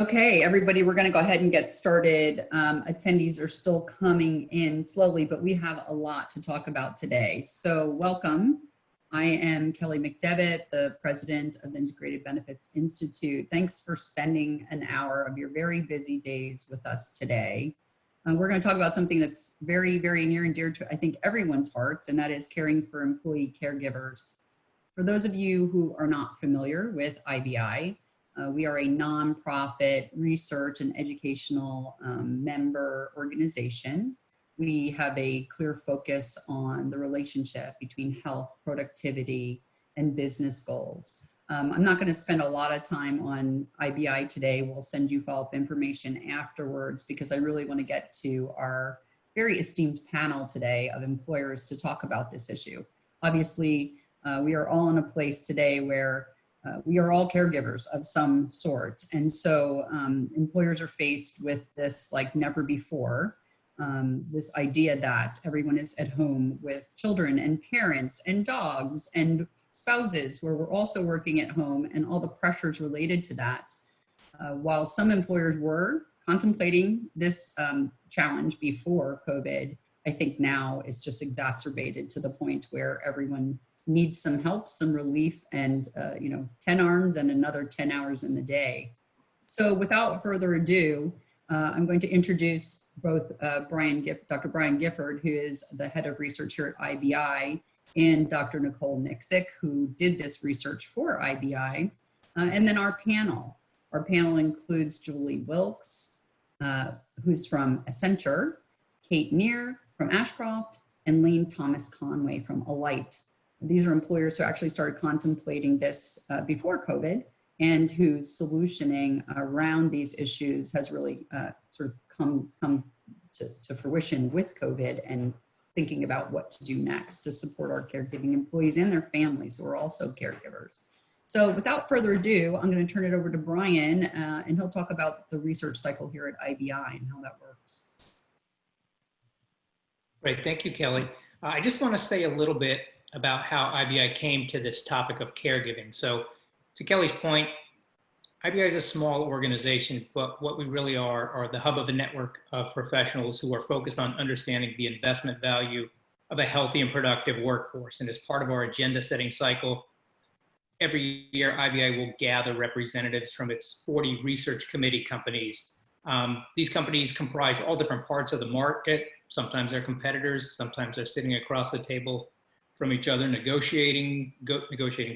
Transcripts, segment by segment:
Okay, everybody, we're going to go ahead and get started. Attendees are still coming in slowly, but we have a lot to talk about today. So welcome. I am Kelly McDevitt, the president of the Integrated Benefits Institute. Thanks for spending an hour of your very busy days with us today. We're going to talk about something that's very, very near and dear to, I think, everyone's hearts, and that is caring for employee caregivers. For those of you who are not familiar with IBI, we are a nonprofit research and educational member organization. We have a clear focus on the relationship between health, productivity, and business goals. I'm not going to spend a lot of time on IBI today. We'll send you follow-up information afterwards because I really want to get to our very esteemed panel today of employers to talk about this issue. Obviously, we are all in a place today where we are all caregivers of some sort. And so employers are faced with this like never before, this idea that everyone is at home with children and parents and dogs and spouses where we're also working at home and all the pressures related to that. While some employers were contemplating this challenge before COVID, I think now it's just exacerbated to the point where everyone needs some help, some relief, and 10 arms and another 10 hours in the day. So without further ado, I'm going to introduce both Dr. Brian Gifford, who is the head of research here at IBI, and Dr. Nicole Nicksic, who did this research for IBI, and then our panel. Our panel includes Julie Wilkes, who's from Accenture, Kate Neer from Ashcroft, and Lane Thomas Conway from Alight. These are employers who actually started contemplating this before COVID and whose solutioning around these issues has really sort of come to fruition with COVID and thinking about what to do next to support our caregiving employees and their families who are also caregivers. So without further ado, I'm going to turn it over to Brian and he'll talk about the research cycle here at IBI and how that works. Great, thank you, Kelly. I just want to say a little bit about how IBI came to this topic of caregiving. So to Kelly's point, IBI is a small organization, but what we really are the hub of a network of professionals who are focused on understanding the investment value of a healthy and productive workforce. And as part of our agenda setting cycle, every year IBI will gather representatives from its 40 research committee companies. These companies comprise all different parts of the market. Sometimes they're competitors, sometimes they're sitting across the table from each other, negotiating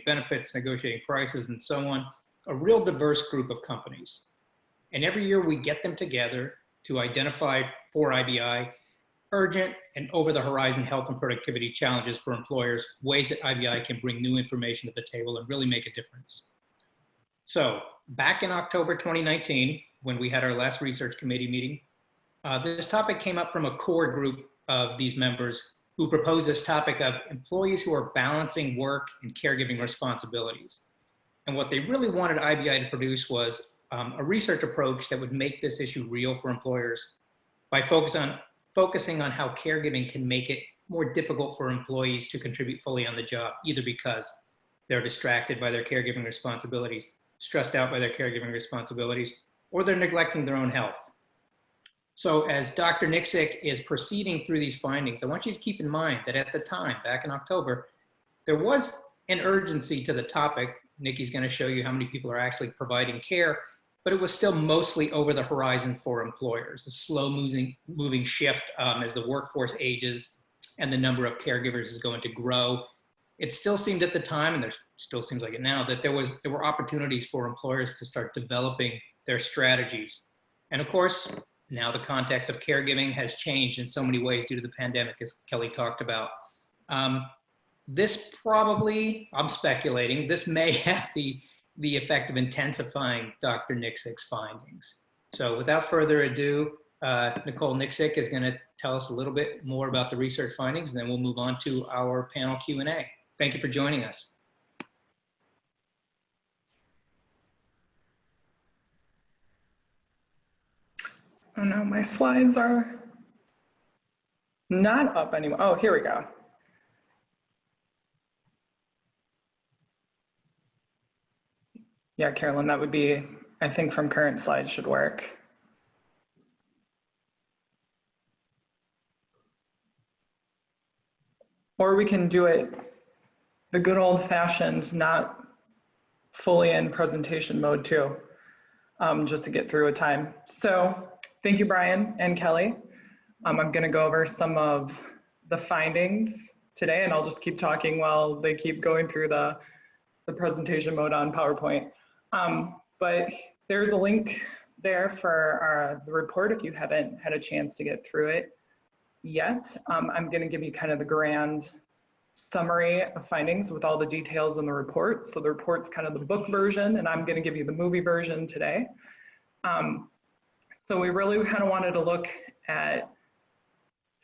benefits, negotiating prices, and so on. A real diverse group of companies. And every year we get them together to identify for IBI urgent and over-the-horizon health and productivity challenges for employers, ways that IBI can bring new information to the table and really make a difference. So back in October 2019, when we had our last research committee meeting, this topic came up from a core group of these members who proposed this topic of employees who are balancing work and caregiving responsibilities. And what they really wanted IBI to produce was a research approach that would make this issue real for employers by focusing on how caregiving can make it more difficult for employees to contribute fully on the job, either because they're distracted by their caregiving responsibilities, stressed out by their caregiving responsibilities, or they're neglecting their own health. So as Dr. Nicksic is proceeding through these findings, I want you to keep in mind that at the time, back in October, there was an urgency to the topic. Nikki's going to show you how many people are actually providing care, but it was still mostly over the horizon for employers, a slow moving shift as the workforce ages and the number of caregivers is going to grow. It still seemed at the time, and there still seems like it now, that there were opportunities for employers to start developing their strategies. And of course, now the context of caregiving has changed in so many ways due to the pandemic, as Kelly talked about. This probably, I'm speculating, this may have the effect of intensifying Dr. Nicksic's findings. So without further ado, Nicole Nicksic is going to tell us a little bit more about the research findings, and then we'll move on to our panel Q&A. Thank you for joining us. Oh no, my slides are not up anymore. Oh, here we go. Yeah, Carolyn, that would be I think from current slides should work. Or we can do it the good old fashioned, not fully in presentation mode too, just to get through a time. So thank you, Brian and Kelly. I'm gonna go over some of the findings today, and I'll just keep talking while they keep going through the presentation mode on PowerPoint. But there's a link there for the report if you haven't had a chance to get through it yet. I'm gonna give you kind of the grand summary of findings with all the details in the report. So the report's kind of the book version, and I'm gonna give you the movie version today. So we really kind of wanted to look at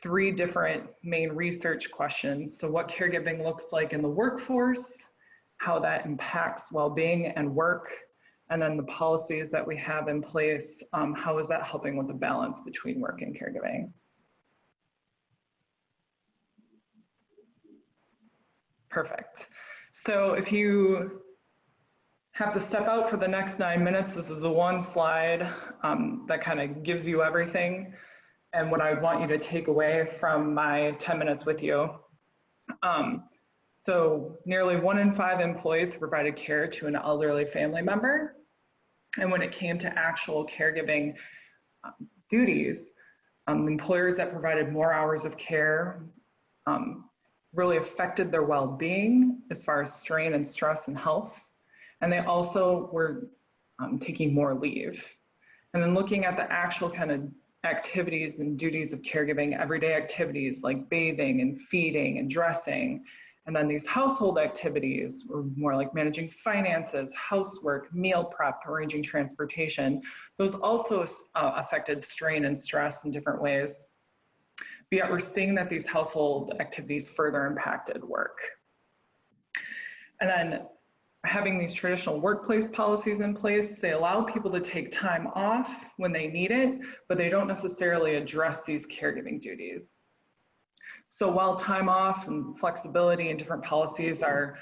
3 different main research questions. So what caregiving looks like in the workforce, how that impacts well-being and work, and then the policies that we have in place, how is that helping with the balance between work and caregiving? Perfect. So if you have to step out for the next 9 minutes, this is the one slide that kind of gives you everything and what I want you to take away from my 10 minutes with you. So nearly 1 in 5 employees provided care to an elderly family member. And when it came to actual caregiving duties, employers that provided more hours of care really affected their well-being as far as strain and stress and health. And they also were taking more leave. And then looking at the actual kind of activities and duties of caregiving, everyday activities like bathing and feeding and dressing. And then these household activities were more like managing finances, housework, meal prep, arranging transportation. Those also affected strain and stress in different ways. But yet we're seeing that these household activities further impacted work. And then having these traditional workplace policies in place, they allow people to take time off when they need it, but they don't necessarily address these caregiving duties. So while time off and flexibility and different policies are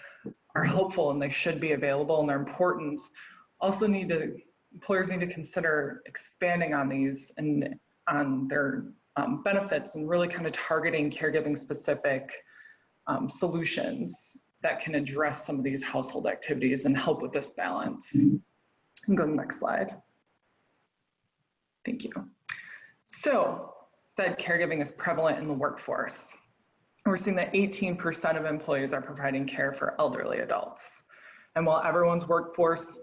helpful and they should be available and they're important, also employers need to consider expanding on these and on their benefits and really kind of targeting caregiving specific solutions that can address some of these household activities and help with this balance. You can go to the next slide. Thank you. So, said caregiving is prevalent in the workforce. We're seeing that 18% of employees are providing care for elderly adults. And while everyone's workforce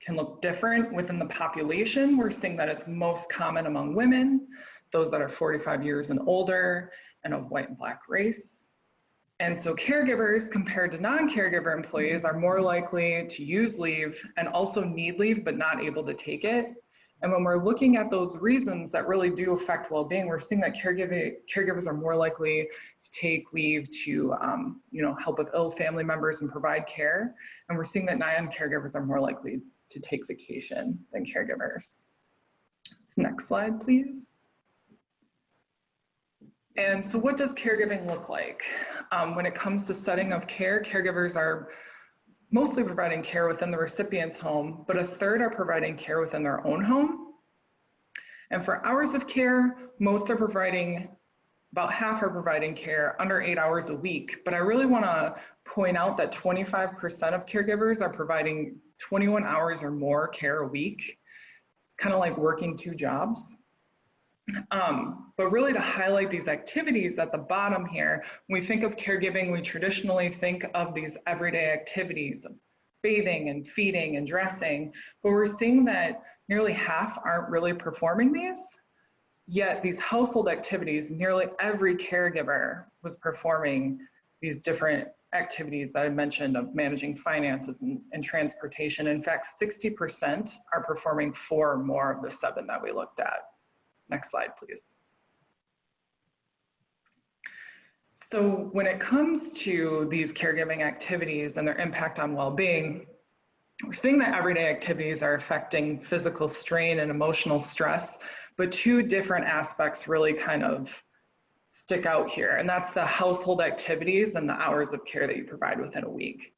can look different within the population, we're seeing that it's most common among women, those that are 45 years and older, and of white and Black race. And so caregivers compared to non-caregiver employees are more likely to use leave and also need leave but not able to take it. And when we're looking at those reasons that really do affect well-being, we're seeing that caregivers are more likely to take leave to help with ill family members and provide care. And we're seeing that non-caregivers are more likely to take vacation than caregivers. Next slide, please. And so what does caregiving look like? When it comes to setting of care, caregivers are mostly providing care within the recipient's home, but 1/3 are providing care within their own home. And for hours of care, about half are providing care under 8 hours a week. But I really wanna point out that 25% of caregivers are providing 21 hours or more care a week. It's kind of like working 2 jobs. But really to highlight these activities at the bottom here, when we think of caregiving, we traditionally think of these everyday activities of bathing and feeding and dressing, but we're seeing that nearly half aren't really performing these. Yet these household activities, nearly every caregiver was performing these different activities that I mentioned of managing finances and transportation. In fact, 60% are performing 4 or more of the 7 that we looked at. Next slide, please. So when it comes to these caregiving activities and their impact on well-being, we're seeing that everyday activities are affecting physical strain and emotional stress, but 2 different aspects really kind of stick out here, and that's the household activities and the hours of care that you provide within a week.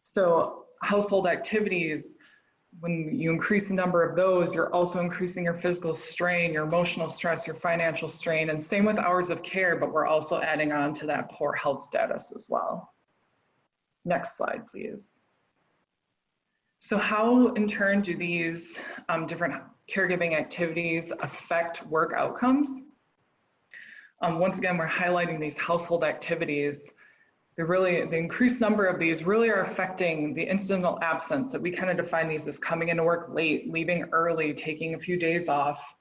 So household activities, when you increase the number of those, you're also increasing your physical strain, your emotional stress, your financial strain, and same with hours of care, but we're also adding on to that poor health status as well. Next slide, please. So how in turn do these different caregiving activities affect work outcomes? Once again, we're highlighting these household activities. The increased number of these really are affecting the incidental absence that we kind of define these as coming into work late, leaving early, taking a few days off.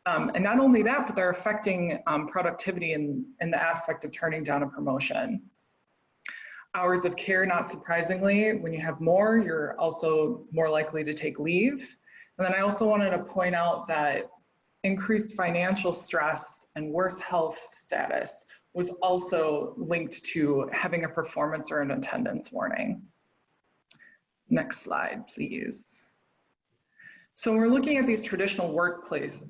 And not only that, but they're affecting productivity in the aspect of turning down a promotion. Hours of care, not surprisingly, when you have more, you're also more likely to take leave. And then I also wanted to point out that increased financial stress and worse health status was also linked to having a performance or an attendance warning. Next slide, please. So when we're looking at these traditional workplace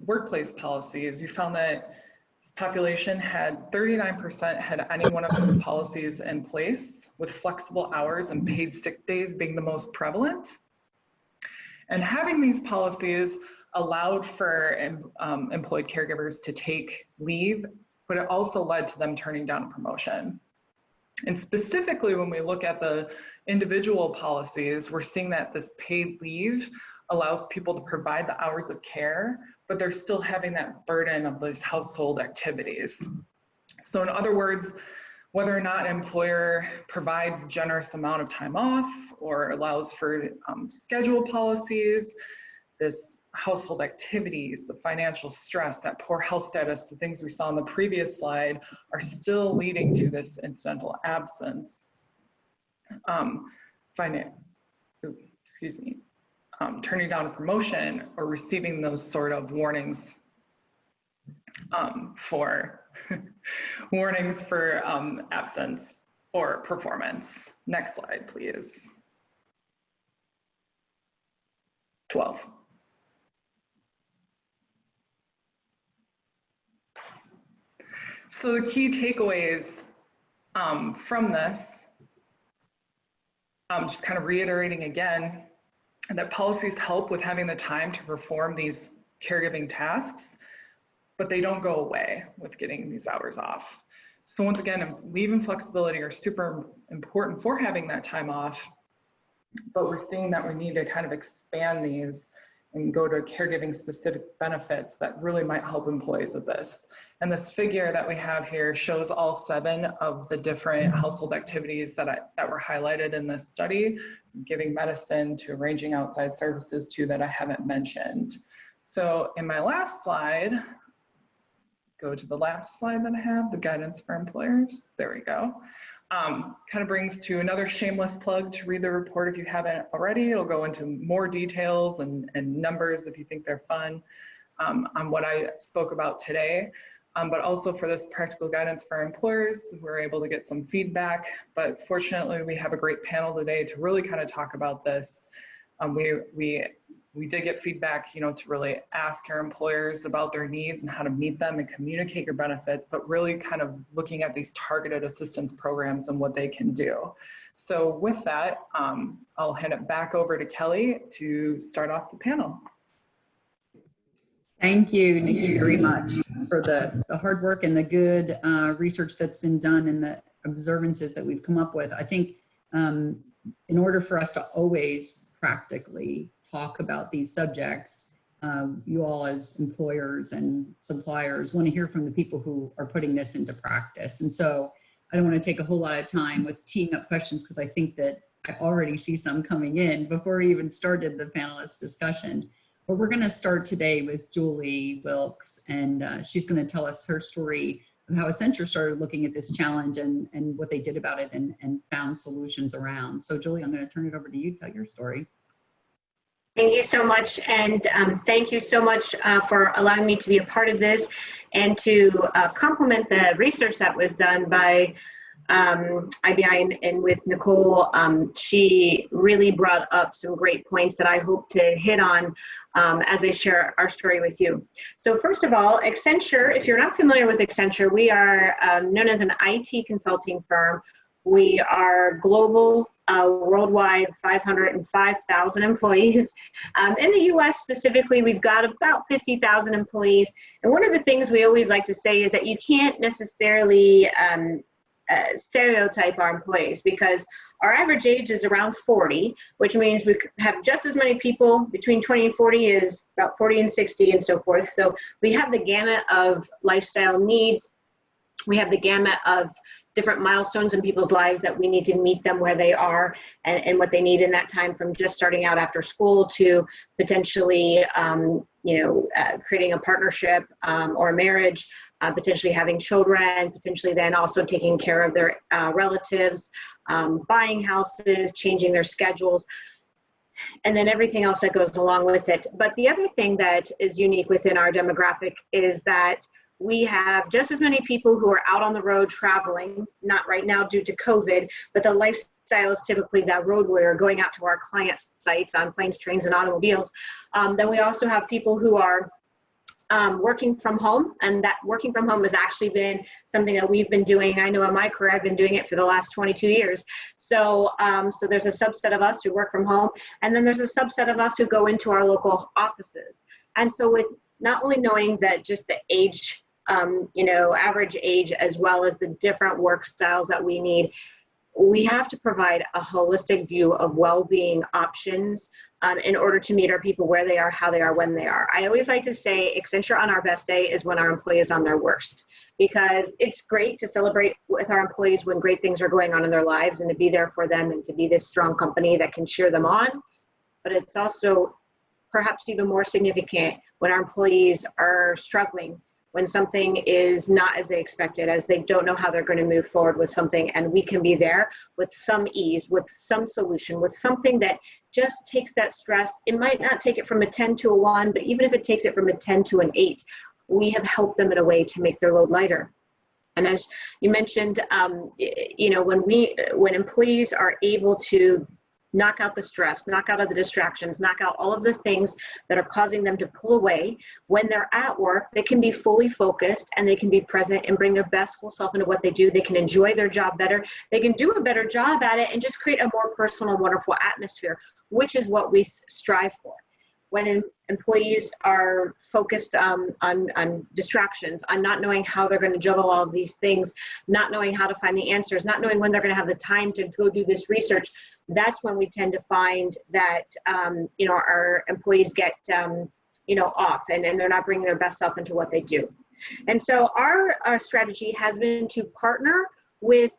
policies, you found that this population had 39% had any one of those policies in place, with flexible hours and paid sick days being the most prevalent. And having these policies allowed for employed caregivers to take leave, but it also led to them turning down a promotion. And specifically, when we look at the individual policies, we're seeing that this paid leave allows people to provide the hours of care, but they're still having that burden of those household activities. So in other words, whether or not an employer provides generous amount of time off or allows for schedule policies, this household activies, the financial stress, that poor health status, the things we saw in the previous slide are still leading to this incidental absence. Turning down a promotion or receiving those sort of warnings for absence or performance. Next slide, please. 12. So the key takeaways from this, just kind of reiterating again, that policies help with having the time to perform these caregiving tasks, but they don't go away with getting these hours off. So once again, leave and flexibility are super important for having that time off, but we're seeing that we need to kind of expand these and go to caregiving specific benefits that really might help employees with this. And this figure that we have here shows all 7 of the different household activities that were highlighted in this study, giving medicine to arranging outside services to that I haven't mentioned. So in my last slide, go to the last slide that I have, the guidance for employers. There we go. Kind of brings to another shameless plug to read the report if you haven't already. It'll go into more details and numbers if you think they're fun on what I spoke about today. But also for this practical guidance for employers, we're able to get some feedback. But fortunately, we have a great panel today to really kind of talk about this. We did get feedback, to really ask our employers about their needs and how to meet them and communicate your benefits, but really kind of looking at these targeted assistance programs and what they can do. So with that, I'll hand it back over to Kelly to start off the panel. Thank you, Nikki, very much for the hard work and the good research that's been done and the observances that we've come up with. I think in order for us to always practically talk about these subjects, you all as employers and suppliers want to hear from the people who are putting this into practice. And so I don't want to take a whole lot of time with teeing up questions because I think that I already see some coming in before we even started the panelist discussion. But we're going to start today with Julie Wilkes, and she's going to tell us her story of how Accenture started looking at this challenge and what they did about it and found solutions around. So Julie, I'm going to turn it over to you to tell your story. Thank you so much, and thank you so much for allowing me to be a part of this and to complement the research that was done by IBI and with Nicole. She really brought up some great points that I hope to hit on as I share our story with you. So first of all, Accenture, if you're not familiar with Accenture, we are known as an IT consulting firm. We are global worldwide 505,000 employees. In the US specifically, we've got about 50,000 employees. And one of the things we always like to say is that you can't necessarily stereotype our employees, because our average age is around 40, which means we have just as many people between 20 and 40 as about 40 and 60 and so forth. So we have the gamut of lifestyle needs. We have the gamut of different milestones in people's lives that we need to meet them where they are and what they need in that time, from just starting out after school to potentially, creating a partnership or a marriage, potentially having children, potentially then also taking care of their relatives, buying houses, changing their schedules, and then everything else that goes along with it. But the other thing that is unique within our demographic is that we have just as many people who are out on the road traveling, not right now due to COVID, but the lifestyle is typically that road warrior going out to our client sites on planes, trains, and automobiles. Then we also have people who are working from home, and that working from home has actually been something that we've been doing. I know in my career, I've been doing it for the last 22 years. So there's a subset of us who work from home, and then there's a subset of us who go into our local offices. And so with not only knowing that just the age, average age, as well as the different work styles that we need, we have to provide a holistic view of well-being options in order to meet our people where they are, how they are, when they are. I always like to say Accenture on our best day is when our employee is on their worst, because it's great to celebrate with our employees when great things are going on in their lives and to be there for them and to be this strong company that can cheer them on. But it's also perhaps even more significant when our employees are struggling, when something is not as they expected, as they don't know how they're going to move forward with something, and we can be there with some ease, with some solution, with something that just takes that stress. It might not take it from a 10 to a 1, but even if it takes it from a 10 to an 8, we have helped them in a way to make their load lighter. And as you mentioned, when employees are able to knock out the stress, knock out the distractions, knock out all of the things that are causing them to pull away, when they're at work, they can be fully focused and they can be present and bring their best whole self into what they do. They can enjoy their job better. They can do a better job at it and just create a more personal, wonderful atmosphere, which is what we strive for. When employees are focused on distractions, on not knowing how they're going to juggle all of these things, not knowing how to find the answers, not knowing when they're going to have the time to go do this research, that's when we tend to find that, our employees get, off and they're not bringing their best self into what they do. And so our strategy has been to partner with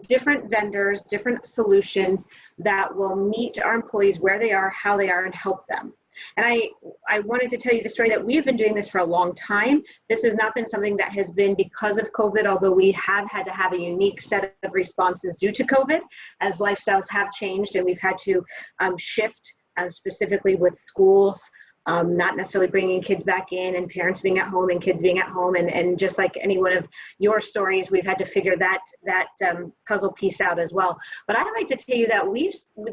different vendors, different solutions that will meet our employees where they are, how they are, and help them. And I wanted to tell you the story that we've been doing this for a long time. This has not been something that has been because of COVID, although we have had to have a unique set of responses due to COVID, as lifestyles have changed and we've had to shift specifically with schools, not necessarily bringing kids back in and parents being at home and kids being at home. And just like any one of your stories, we've had to figure that puzzle piece out as well. But I'd like to tell you that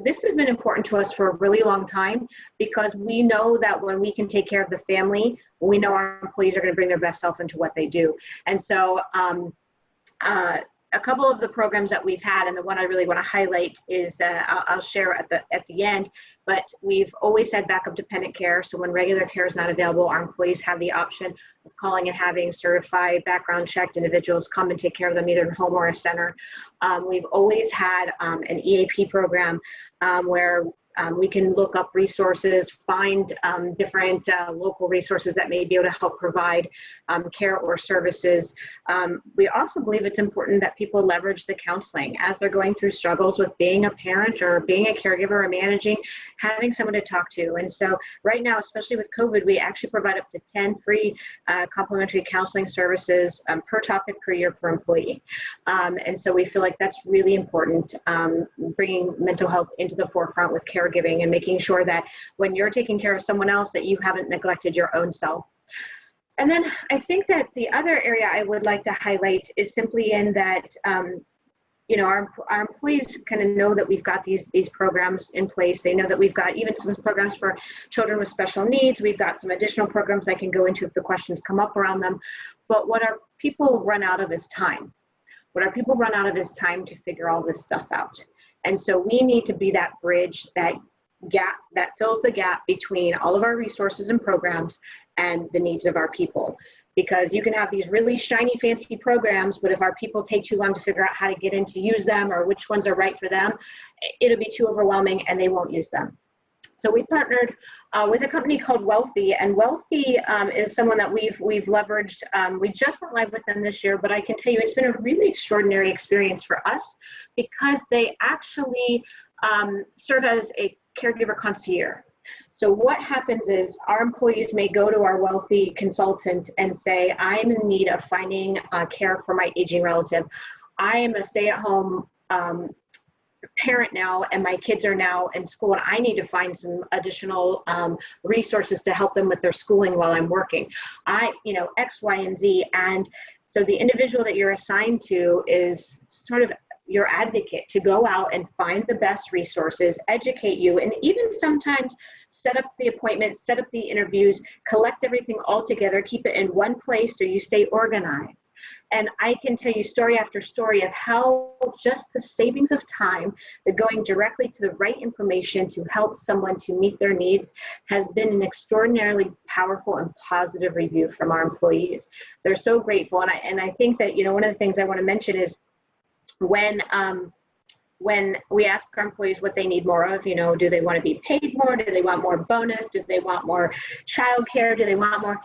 this has been important to us for a really long time, because we know that when we can take care of the family, we know our employees are going to bring their best self into what they do. And so a couple of the programs that we've had, and the one I really want to highlight is I'll share at the end, but we've always had backup dependent care. So when regular care is not available, our employees have the option of calling and having certified, background checked individuals come and take care of them either in home or a center. We've always had an EAP program where we can look up resources, find different local resources that may be able to help provide care or services. We also believe it's important that people leverage the counseling as they're going through struggles with being a parent or being a caregiver or managing, having someone to talk to. And so right now, especially with COVID, we actually provide up to 10 free complimentary counseling services per topic per year per employee. And so we feel like that's really important, bringing mental health into the forefront with caregiving and making sure that when you're taking care of someone else, that you haven't neglected your own self. And then I think that the other area I would like to highlight is simply in that, our employees kind of know that we've got these programs in place. They know that we've got even some programs for children with special needs. We've got some additional programs I can go into if the questions come up around them. But what our people run out of is time. What our people run out of is time to figure all this stuff out. And so we need to be that bridge, that gap that fills the gap between all of our resources and programs and the needs of our people. Because you can have these really shiny, fancy programs, but if our people take too long to figure out how to get in to use them or which ones are right for them, it'll be too overwhelming and they won't use them. So we partnered with a company called Wealthy, and Wealthy is someone that we've leveraged. We just went live with them this year, but I can tell you it's been a really extraordinary experience for us because they actually serve as a caregiver concierge. So what happens is our employees may go to our Wealthy consultant and say, I'm in need of finding care for my aging relative. I am a stay-at-home parent now, and my kids are now in school, and I need to find some additional resources to help them with their schooling while I'm working. X, Y, and Z. And so the individual that you're assigned to is sort of your advocate to go out and find the best resources, educate you, and even sometimes set up the appointments, set up the interviews, collect everything all together, keep it in one place so you stay organized. And I can tell you story after story of how just the savings of time, the going directly to the right information to help someone to meet their needs has been an extraordinarily powerful and positive review from our employees. They're so grateful. And I think that, one of the things I want to mention is when we ask our employees what they need more of, do they want to be paid more? Do they want more bonus? Do they want more childcare? Do they want more?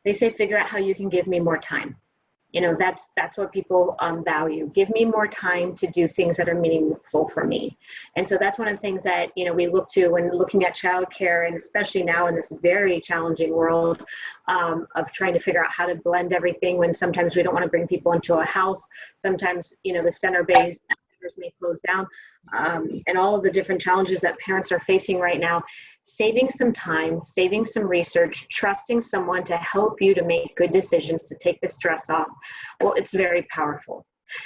They say, figure out how you can give me more time. That's what people value. Give me more time to do things that are meaningful for me. And so that's one of the things that, we look to when looking at childcare, and especially now in this very challenging world of trying to figure out how to blend everything when sometimes we don't want to bring people into a house. Sometimes, the center-based may close down, and all of the different challenges that parents are facing right now. Saving some time, saving some research, trusting someone to help you to make good decisions, to take the stress off, well, it's very powerful.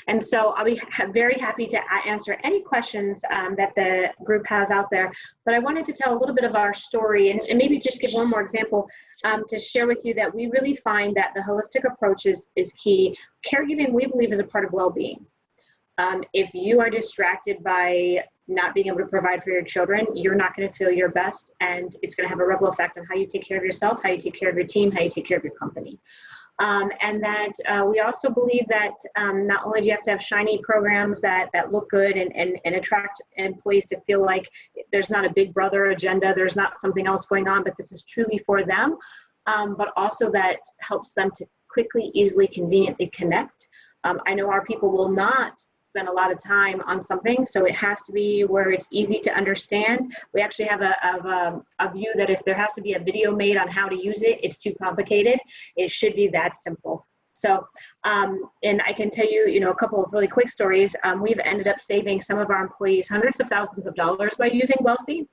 And so I'll be very happy to answer any questions that the group has out there. But I wanted to tell a little bit of our story and maybe just give one more example to share with you that we really find that the holistic approach is key. Caregiving, we believe, is a part of well-being. If you are distracted by not being able to provide for your children, you're not going to feel your best, and it's going to have a ripple effect on how you take care of yourself, how you take care of your team, how you take care of your company. And that we also believe that not only do you have to have shiny programs that look good and attract employees to feel like there's not a big brother agenda, there's not something else going on, but this is truly for them, but also that helps them to quickly, easily, conveniently connect. I know our people will not spend a lot of time on something, so it has to be where it's easy to understand. We actually have a view that if there has to be a video made on how to use it, it's too complicated. It should be that simple. So, and I can tell you, a couple of really quick stories. We've ended up saving some of our employees hundreds of thousands of dollars by using Wealthy,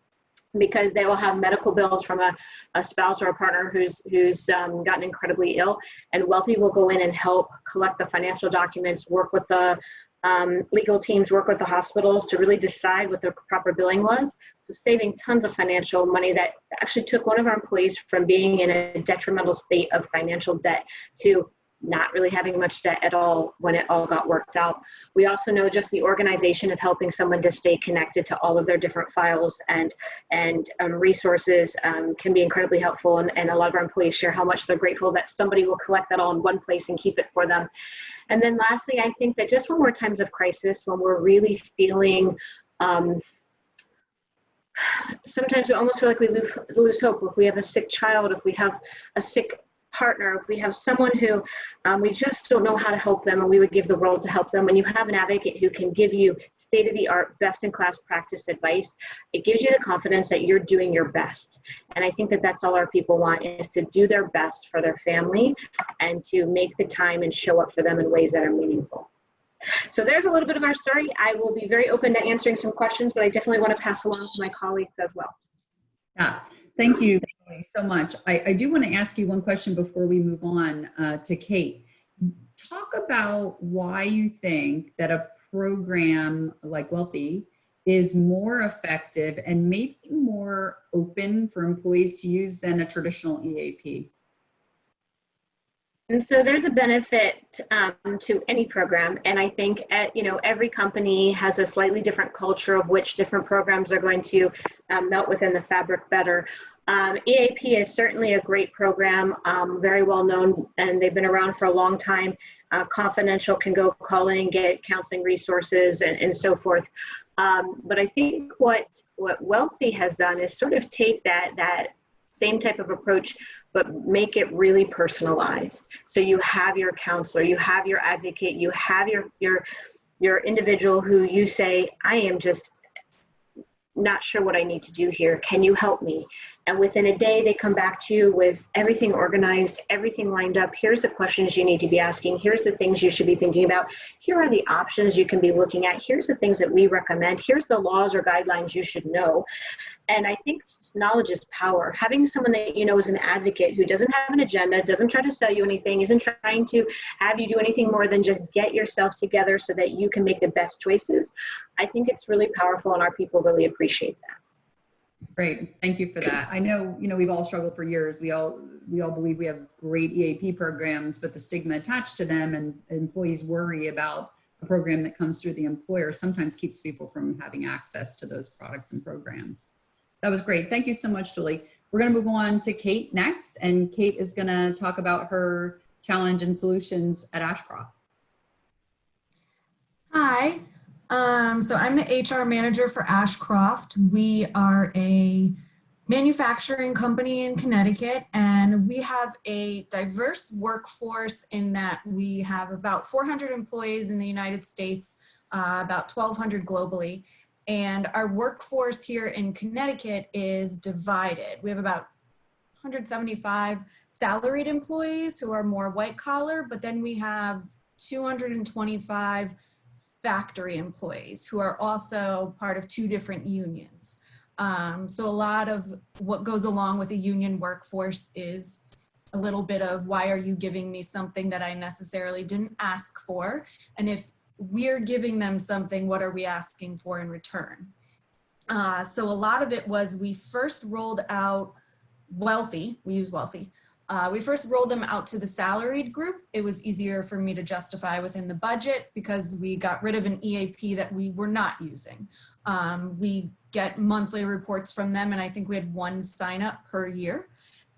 because they will have medical bills from a spouse or a partner who's gotten incredibly ill, and Wealthy will go in and help collect the financial documents, work with the legal teams, work with the hospitals to really decide what their proper billing was. So saving tons of financial money that actually took one of our employees from being in a detrimental state of financial debt to not really having much debt at all when it all got worked out. We also know just the organization of helping someone to stay connected to all of their different files and resources can be incredibly helpful. And a lot of our employees share how much they're grateful that somebody will collect that all in one place and keep it for them. And then lastly, I think that just when we're times of crisis, when we're really feeling, sometimes we almost feel like we lose hope. If we have a sick child, if we have a sick partner, if we have someone who we just don't know how to help them, and we would give the world to help them. When you have an advocate who can give you state-of-the-art, best-in-class practice advice, it gives you the confidence that you're doing your best. And I think that that's all our people want, is to do their best for their family and to make the time and show up for them in ways that are meaningful. So there's a little bit of our story. I will be very open to answering some questions, but I definitely want to pass along to my colleagues as well. Yeah, thank you so much. I do want to ask you one question before we move on to Kate. Talk about why you think that a program like Wealthy is more effective and maybe more open for employees to use than a traditional EAP. And so there's a benefit to any program, and I think every company has a slightly different culture of which different programs are going to melt within the fabric better. EAP is certainly a great program, very well known, and they've been around for a long time. Confidential, can go call in and get counseling resources and so forth. But I think what Wealthy has done is sort of take that same type of approach, but make it really personalized. So you have your counselor, you have your advocate, you have your individual who you say, I am just not sure what I need to do here. Can you help me? And within a day, they come back to you with everything organized, everything lined up. Here's the questions you need to be asking. Here's the things you should be thinking about. Here are the options you can be looking at. Here's the things that we recommend. Here's the laws or guidelines you should know. And I think knowledge is power. Having someone that you know is an advocate who doesn't have an agenda, doesn't try to sell you anything, isn't trying to have you do anything more than just get yourself together so that you can make the best choices. I think it's really powerful, and our people really appreciate that. Great, thank you for that. I know, we've all struggled for years. We all believe we have great EAP programs, but the stigma attached to them and employees worry about a program that comes through the employer sometimes keeps people from having access to those products and programs. That was great. Thank you so much, Julie. We're going to move on to Kate next, and Kate is going to talk about her challenge and solutions at Ashcroft. Hi. So I'm the HR manager for Ashcroft. We are a manufacturing company in Connecticut, and we have a diverse workforce in that we have about 400 employees in the United States, about 1,200 globally. And our workforce here in Connecticut is divided. We have about 175 salaried employees who are more white collar, but then we have 225 factory employees who are also part of 2 different unions. So a lot of what goes along with a union workforce is a little bit of, why are you giving me something that I necessarily didn't ask for? And if we're giving them something, what are we asking for in return? So a lot of it was, we first rolled out Wealthy, we use Wealthy. We first rolled them out to the salaried group. It was easier for me to justify within the budget because we got rid of an EAP that we were not using. We get monthly reports from them, and I think we had 1 sign up per year.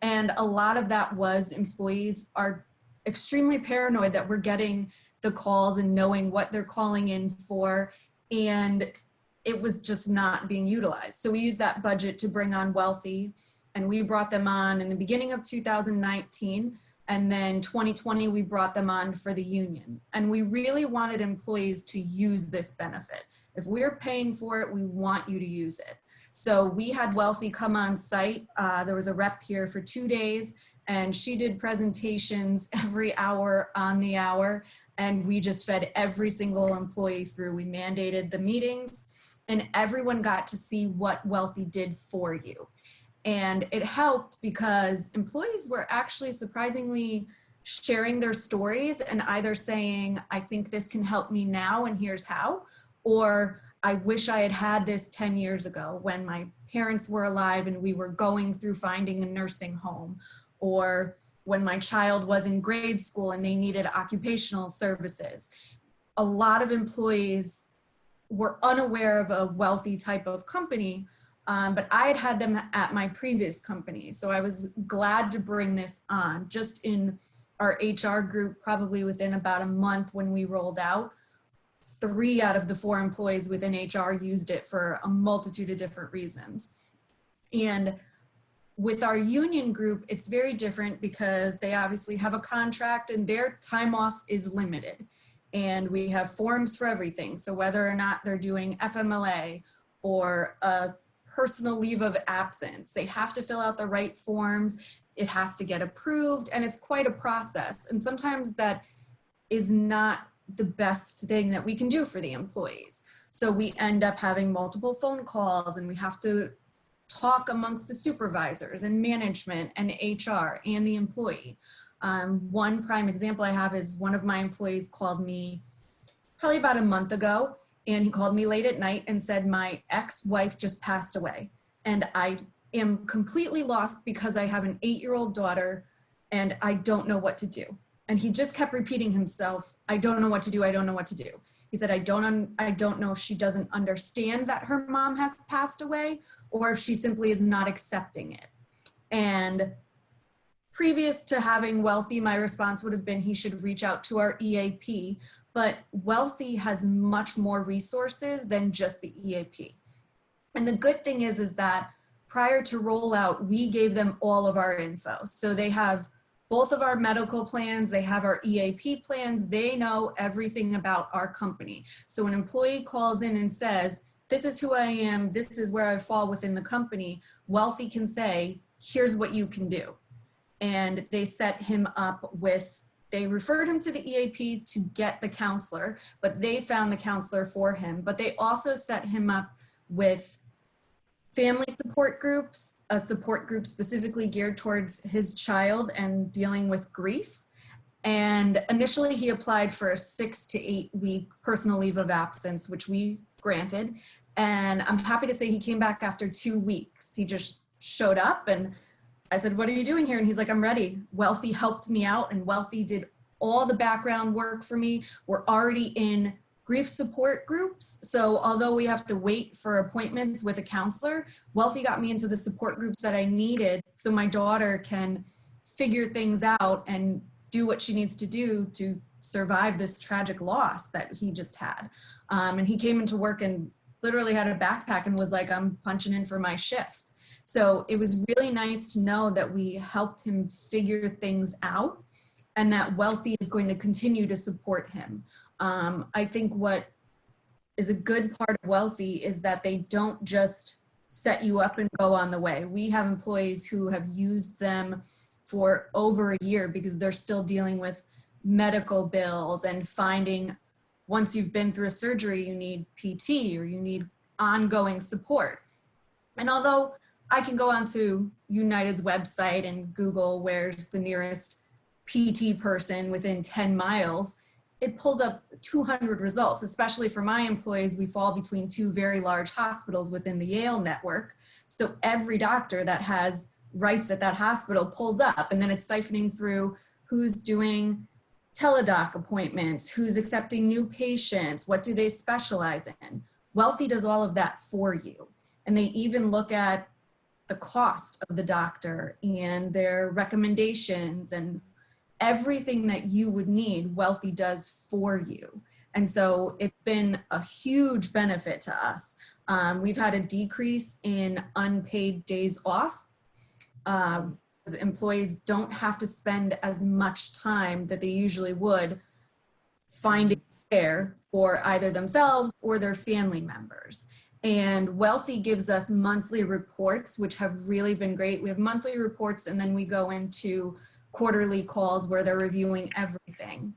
And a lot of that was employees are extremely paranoid that we're getting the calls and knowing what they're calling in for, and it was just not being utilized. So we used that budget to bring on Wealthy, and we brought them on in the beginning of 2019, and then 2020 we brought them on for the union. And we really wanted employees to use this benefit. If we're paying for it, we want you to use it. So we had Wealthy come on site. There was a rep here for 2 days, and she did presentations every hour on the hour. And we just fed every single employee through. We mandated the meetings, and everyone got to see what Wealthy did for you. And it helped because employees were actually surprisingly sharing their stories and either saying, I think this can help me now and here's how, or I wish I had had this 10 years ago when my parents were alive and we were going through finding a nursing home, or when my child was in grade school and they needed occupational services. A lot of employees were unaware of a Wealthy type of company, but I had had them at my previous company. So I was glad to bring this on. Just in our HR group, probably within about a month when we rolled out, 3 out of the 4 employees within HR used it for a multitude of different reasons. And with our union group, it's very different because they obviously have a contract and their time off is limited. And we have forms for everything. So whether or not they're doing FMLA or a personal leave of absence, they have to fill out the right forms. It has to get approved, and it's quite a process. And sometimes that is not the best thing that we can do for the employees. So we end up having multiple phone calls, and we have to talk amongst the supervisors and management and HR and the employee. One prime example I have is one of my employees called me probably about a month ago, and he called me late at night and said, my ex-wife just passed away. And I am completely lost because I have an 8-year-old daughter and I don't know what to do. And he just kept repeating himself, I don't know what to do. I don't know what to do. He said, I don't know if she doesn't understand that her mom has passed away or if she simply is not accepting it. And previous to having Wealthy, my response would have been he should reach out to our EAP, but Wealthy has much more resources than just the EAP. And the good thing is that prior to rollout, we gave them all of our info. So they have both of our medical plans, they have our EAP plans, they know everything about our company. So an employee calls in and says, this is who I am, this is where I fall within the company, Wealthy can say, here's what you can do. And they set him up with, they referred him to the EAP to get the counselor, but they found the counselor for him. But they also set him up with family support groups, a support group specifically geared towards his child and dealing with grief. And initially he applied for a 6 to 8 week personal leave of absence, which we granted. And I'm happy to say he came back after 2 weeks. He just showed up and I said, what are you doing here? And he's like, I'm ready. Wealthy helped me out and Wealthy did all the background work for me. We're already in grief support groups. So although we have to wait for appointments with a counselor, Wealthy got me into the support groups that I needed so my daughter can figure things out and do what she needs to do to survive this tragic loss that he just had. And he came into work and literally had a backpack and was like, I'm punching in for my shift. So it was really nice to know that we helped him figure things out and that Wealthy is going to continue to support him. I think what is a good part of Wealthy is that they don't just set you up and go on the way. We have employees who have used them for over a year because they're still dealing with medical bills and finding once you've been through a surgery, you need PT or you need ongoing support. And although I can go onto United's website and Google where's the nearest PT person within 10 miles, it pulls up 200 results, especially for my employees. We fall between 2 very large hospitals within the Yale network. So every doctor that has rights at that hospital pulls up, and then it's siphoning through who's doing teledoc appointments, who's accepting new patients, what do they specialize in. Wealthy does all of that for you. And they even look at the cost of the doctor and their recommendations and everything that you would need, Wealthy does for you. And so it's been a huge benefit to us. We've had a decrease in unpaid days off. Employees don't have to spend as much time that they usually would finding care for either themselves or their family members. And Wealthy gives us monthly reports, which have really been great. We have monthly reports and then we go into quarterly calls where they're reviewing everything.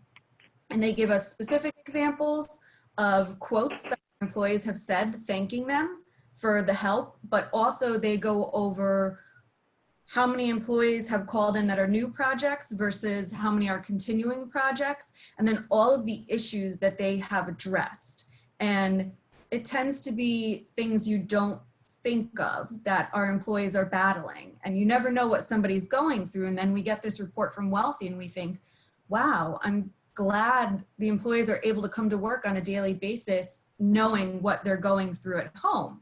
And they give us specific examples of quotes that employees have said, thanking them for the help, but also they go over how many employees have called in that are new projects versus how many are continuing projects, and then all of the issues that they have addressed. And it tends to be things you don't think of that our employees are battling, and you never know what somebody's going through. And then we get this report from Wealthy and we think, wow, I'm glad the employees are able to come to work on a daily basis knowing what they're going through at home.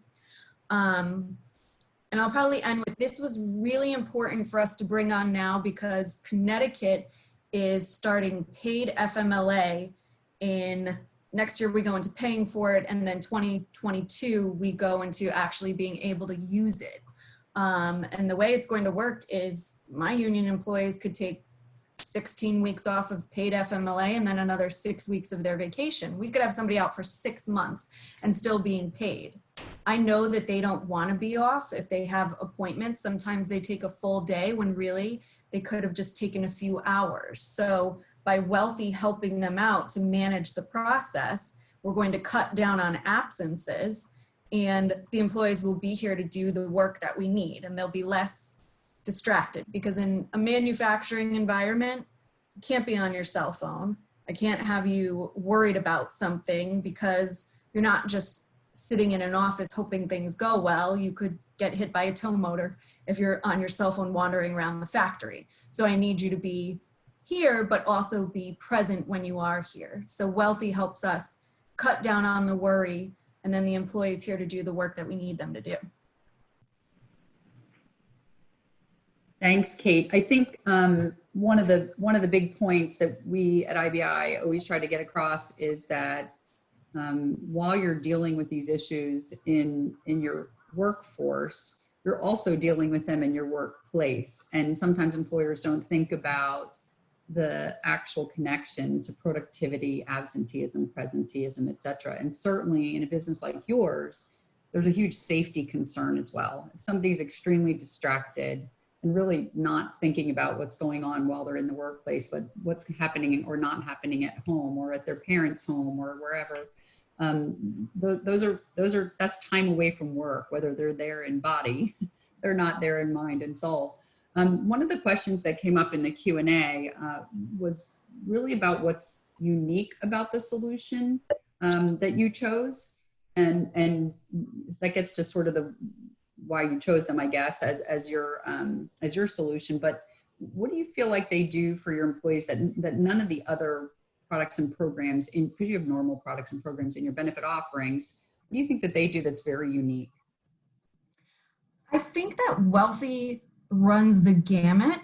And I'll probably end with, this was really important for us to bring on now because Connecticut is starting paid FMLA in next year. We go into paying for it, and then 2022 we go into actually being able to use it. And the way it's going to work is my union employees could take 16 weeks off of paid FMLA and then another 6 weeks of their vacation. We could have somebody out for 6 months and still being paid. I know that they don't want to be off if they have appointments. Sometimes they take a full day when really they could have just taken a few hours. So by Wealthy helping them out to manage the process, we're going to cut down on absences, and the employees will be here to do the work that we need, and they'll be less distracted, because in a manufacturing environment, you can't be on your cell phone. I can't have you worried about something because you're not just sitting in an office hoping things go well. You could get hit by a tow motor if you're on your cell phone wandering around the factory. So I need you to be here, but also be present when you are here. So Wealthy helps us cut down on the worry, and then the employee's here to do the work that we need them to do. Thanks, Kate. I think one of the big points that we at IBI always try to get across is that while you're dealing with these issues in your workforce, you're also dealing with them in your workplace. And sometimes employers don't think about the actual connection to productivity, absenteeism, presenteeism, et cetera. And certainly in a business like yours, there's a huge safety concern as well. If somebody's extremely distracted and really not thinking about what's going on while they're in the workplace, but what's happening or not happening at home or at their parents' home or wherever, that's time away from work, whether they're there in body, they're not there in mind and soul. One of the questions that came up in the Q&A was really about what's unique about the solution that you chose. And that gets to sort of the why you chose them, I guess, as your solution. But what do you feel like they do for your employees that none of the other products and programs, because you have normal products and programs in your benefit offerings, what do you think that they do that's very unique? I think that Wealthy runs the gamut.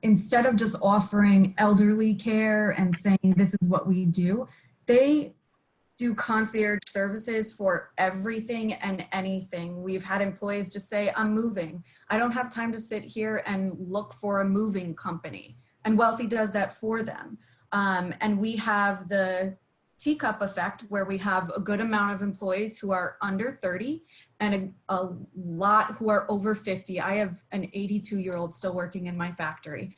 Instead of just offering elderly care and saying this is what we do, they do concierge services for everything and anything. We've had employees just say, I'm moving. I don't have time to sit here and look for a moving company. And Wealthy does that for them. And we have the teacup effect where we have a good amount of employees who are under 30 and a lot who are over 50. I have an 82-year-old still working in my factory.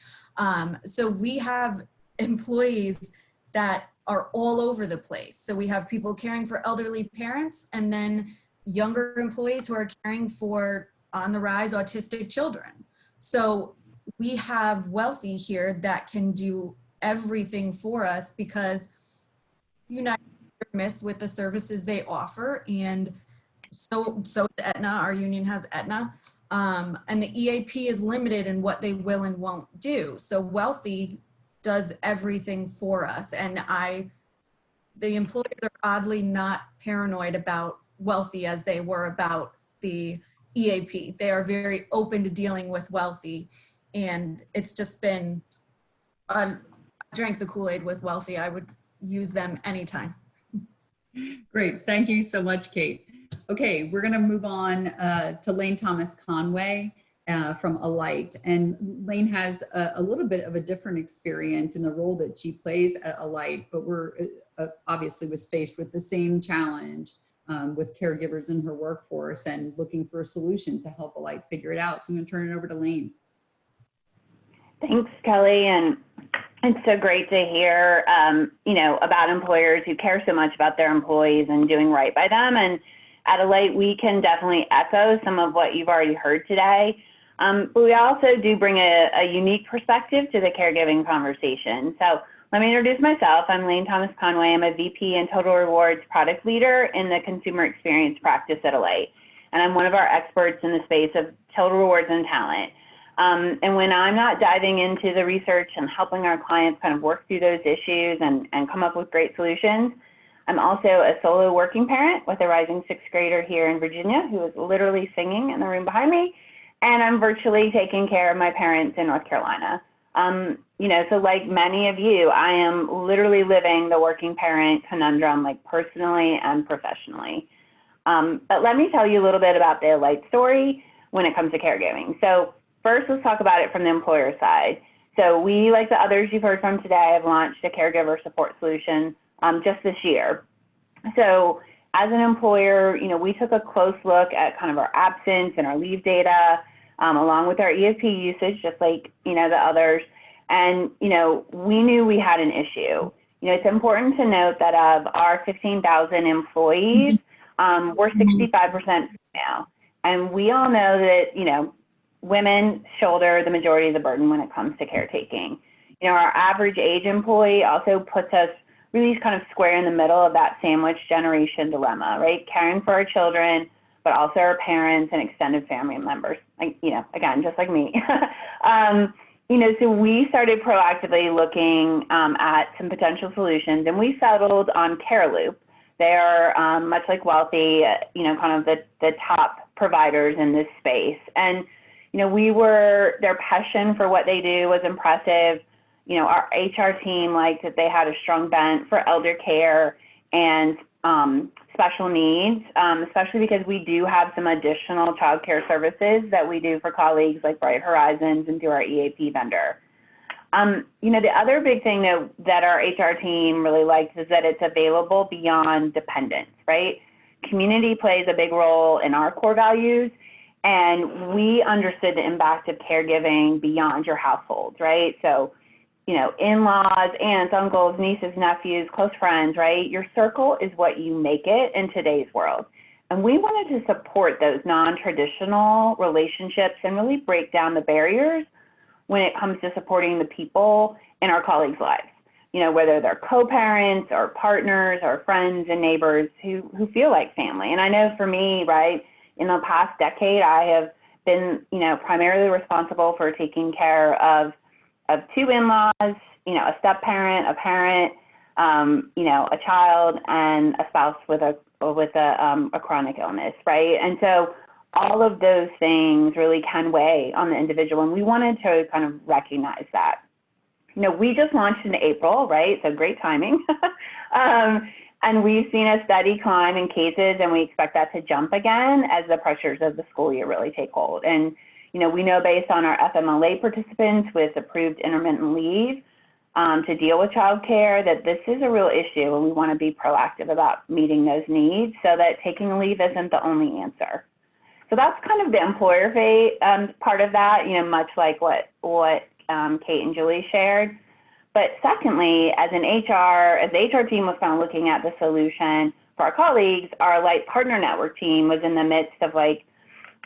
So we have employees that are all over the place. So we have people caring for elderly parents and then younger employees who are caring for on the rise autistic children. So we have Wealthy here that can do everything for us because United miss with the services they offer, and so is Aetna. Our union has Aetna, and the EAP is limited in what they will and won't do. So Wealthy does everything for us, and the employees are oddly not paranoid about Wealthy as they were about the EAP. They are very open to dealing with Wealthy, and it's just been I drank the Kool-Aid with Wealthy. I would use them anytime. Great, thank you so much, Kate. Okay, we're gonna move on to Lane Thomas Conway from Alight. And Lane has a little bit of a different experience in the role that she plays at Alight, but we're obviously was faced with the same challenge with caregivers in her workforce and looking for a solution to help Alight figure it out. So I'm gonna turn it over to Lane. Thanks, Kelly. And it's so great to hear, about employers who care so much about their employees and doing right by them. And at Alight, we can definitely echo some of what you've already heard today. But we also do bring a unique perspective to the caregiving conversation. So let me introduce myself. I'm Lane Thomas Conway. I'm a VP and Total Rewards product leader in the consumer experience practice at Alight. And I'm one of our experts in the space of total rewards and talent. And when I'm not diving into the research and helping our clients kind of work through those issues and come up with great solutions, I'm also a solo working parent with a rising sixth grader here in Virginia who is literally singing in the room behind me. And I'm virtually taking care of my parents in North Carolina. So like many of you, I am literally living the working parent conundrum, like personally and professionally. But let me tell you a little bit about the Alight story when it comes to caregiving. So first, let's talk about it from the employer side. So we, like the others you've heard from today, have launched a caregiver support solution just this year. So as an employer, we took a close look at kind of our absence and our leave data, along with our EAP usage, just like, the others. And, we knew we had an issue. It's important to note that of our 15,000 employees, we're 65% female. And we all know that, women shoulder the majority of the burden when it comes to caretaking. Our average age employee also puts us really kind of square in the middle of that sandwich generation dilemma, right? Caring for our children, but also our parents and extended family members, again, just like me. So we started proactively looking at some potential solutions, and we settled on CareLoop. They are much like Wealthy, kind of the top providers in this space. And, their passion for what they do was impressive. Our HR team liked that they had a strong bent for elder care and special needs, especially because we do have some additional childcare services that we do for colleagues like Bright Horizons and through our EAP vendor. The other big thing that our HR team really likes is that it's available beyond dependence, right? Community plays a big role in our core values, and we understood the impact of caregiving beyond your household, right? So, in-laws, aunts, uncles, nieces, nephews, close friends, right? Your circle is what you make it in today's world. And we wanted to support those non-traditional relationships and really break down the barriers when it comes to supporting the people in our colleagues' lives, whether they're co-parents or partners or friends and neighbors who feel like family. And I know for me, right, in the past decade, I have been, primarily responsible for taking care of two in-laws, a step-parent, a parent, a child, and a spouse with a chronic illness, right? And so all of those things really can weigh on the individual, and we wanted to kind of recognize that. We just launched in April, right? So great timing. And we've seen a steady climb in cases, and we expect that to jump again as the pressures of the school year really take hold. And we know based on our FMLA participants with approved intermittent leave to deal with childcare that this is a real issue, and we want to be proactive about meeting those needs so that taking a leave isn't the only answer. So that's kind of the employer part of that, much like what Kate and Julie shared. But secondly, as the HR team was kind of looking at the solution for our colleagues, our Light Partner Network team was in the midst of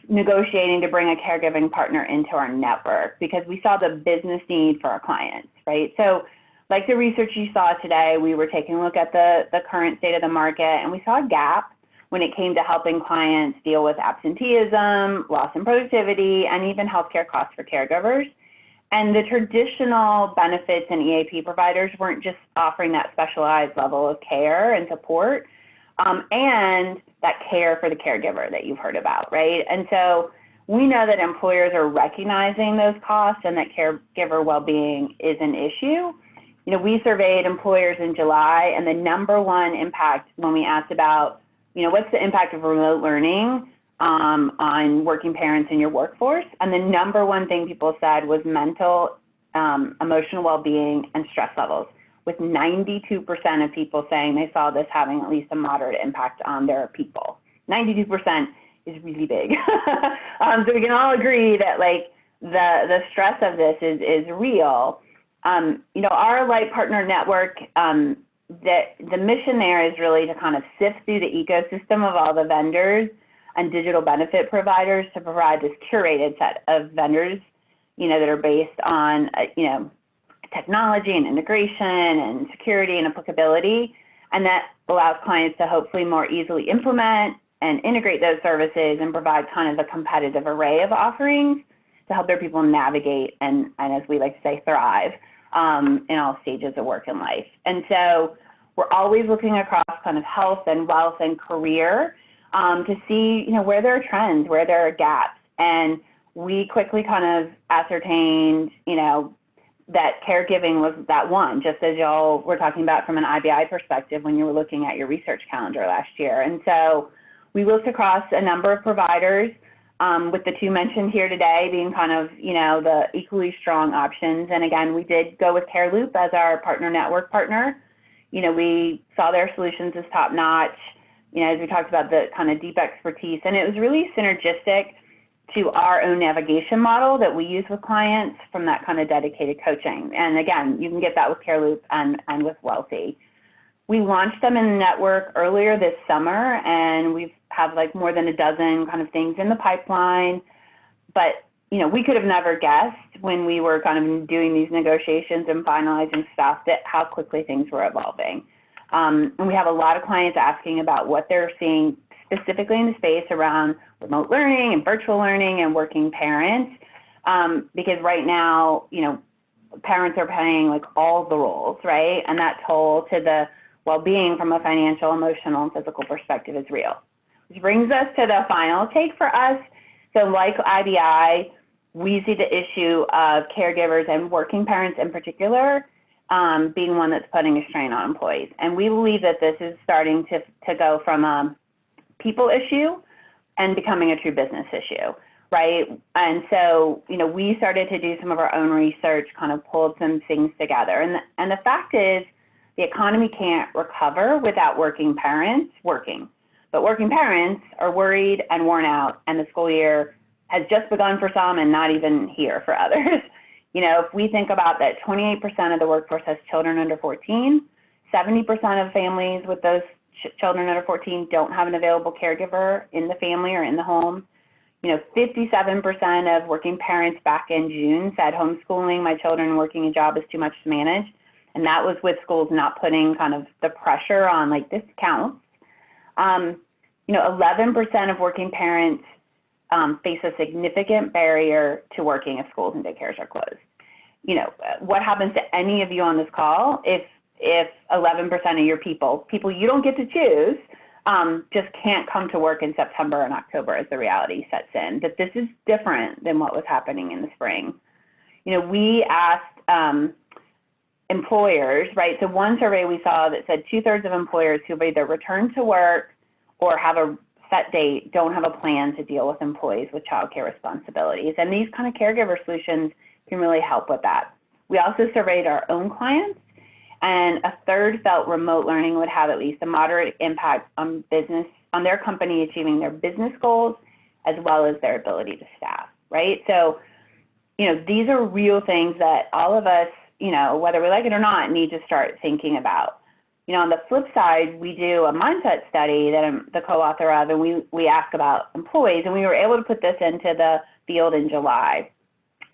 negotiating to bring a caregiving partner into our network because we saw the business need for our clients, right? So like the research you saw today, we were taking a look at the current state of the market, and we saw a gap when it came to helping clients deal with absenteeism, loss in productivity, and even healthcare costs for caregivers. And the traditional benefits and EAP providers weren't just offering that specialized level of care and support, and that care for the caregiver that you've heard about, right? And so we know that employers are recognizing those costs and that caregiver well-being is an issue. We surveyed employers in July, and the number one impact when we asked about, what's the impact of remote learning on working parents in your workforce? And the number one thing people said was mental, emotional well-being and stress levels, with 92% of people saying they saw this having at least a moderate impact on their people. 92% is really big. So we can all agree that the stress of this is real. Our Light Partner Network, the mission there is really to kind of sift through the ecosystem of all the vendors and digital benefit providers to provide this curated set of vendors, that are based on, technology and integration and security and applicability. And that allows clients to hopefully more easily implement and integrate those services and provide kind of a competitive array of offerings to help their people navigate and as we like to say, thrive in all stages of work and life. And so we're always looking across kind of health and wealth and career to see, where there are trends, where there are gaps. And we quickly kind of ascertained, that caregiving was that one, just as y'all were talking about from an IBI perspective when you were looking at your research calendar last year. And so we looked across a number of providers, with the two mentioned here today being kind of, the equally strong options. And again, we did go with CareLoop as our partner network partner. We saw their solutions as top notch, as we talked about the kind of deep expertise, and it was really synergistic to our own navigation model that we use with clients from that kind of dedicated coaching. And again, you can get that with CareLoop and with Wealthy. We launched them in the network earlier this summer, and we've have more than a dozen kind of things in the pipeline. But, we could have never guessed when we were kind of doing these negotiations and finalizing stuff that how quickly things were evolving. And we have a lot of clients asking about what they're seeing specifically in the space around remote learning and virtual learning and working parents. because right now, parents are playing like all the roles, right? And that toll to the well-being from a financial, emotional, and physical perspective is real. Which brings us to the final take for us. So like IBI, we see the issue of caregivers and working parents in particular being one that's putting a strain on employees. And we believe that this is starting to go from a people issue and becoming a true business issue, right? And so, we started to do some of our own research, kind of pulled some things together. And the fact is, the economy can't recover without working parents working. But working parents are worried and worn out, and the school year has just begun for some and not even here for others. If we think about that 28% of the workforce has children under 14, 70% of families with those children under 14 don't have an available caregiver in the family or in the home. 57% of working parents back in June said homeschooling my children working a job is too much to manage. And that was with schools not putting kind of the pressure on like this counts. 11% of working parents face a significant barrier to working if schools and daycares are closed. What happens to any of you on this call if 11% of your people you don't get to choose, just can't come to work in September and October as the reality sets in? That this is different than what was happening in the spring. We asked employers, right? So one survey we saw that said 2/3 of employers who've either returned to work or have a set date don't have a plan to deal with employees with childcare responsibilities. And these kind of caregiver solutions can really help with that. We also surveyed our own clients, and 1/3 felt remote learning would have at least a moderate impact on their company achieving their business goals, as well as their ability to staff, right? So, these are real things that all of us, whether we like it or not, need to start thinking about. On the flip side, we do a mindset study that I'm the co-author of, and we ask about employees, and we were able to put this into the field in July.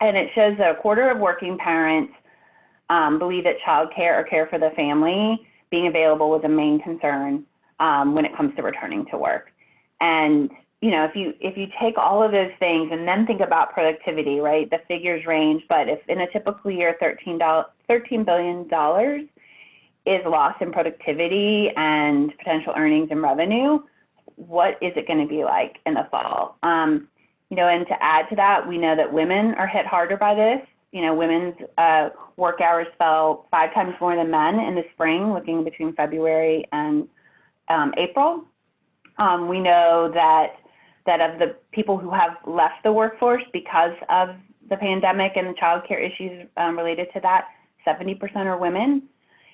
And it shows that 1/4 of working parents believe that childcare or care for the family being available was a main concern when it comes to returning to work. And if you take all of those things and then think about productivity, right? The figures range, but if in a typical year, $13 billion is lost in productivity and potential earnings and revenue, what is it going to be like in the fall? And to add to that, we know that women are hit harder by this. Women's work hours fell 5 times more than men in the spring, looking between February and April. We know that of the people who have left the workforce because of the pandemic and the child care issues related to that, 70% are women.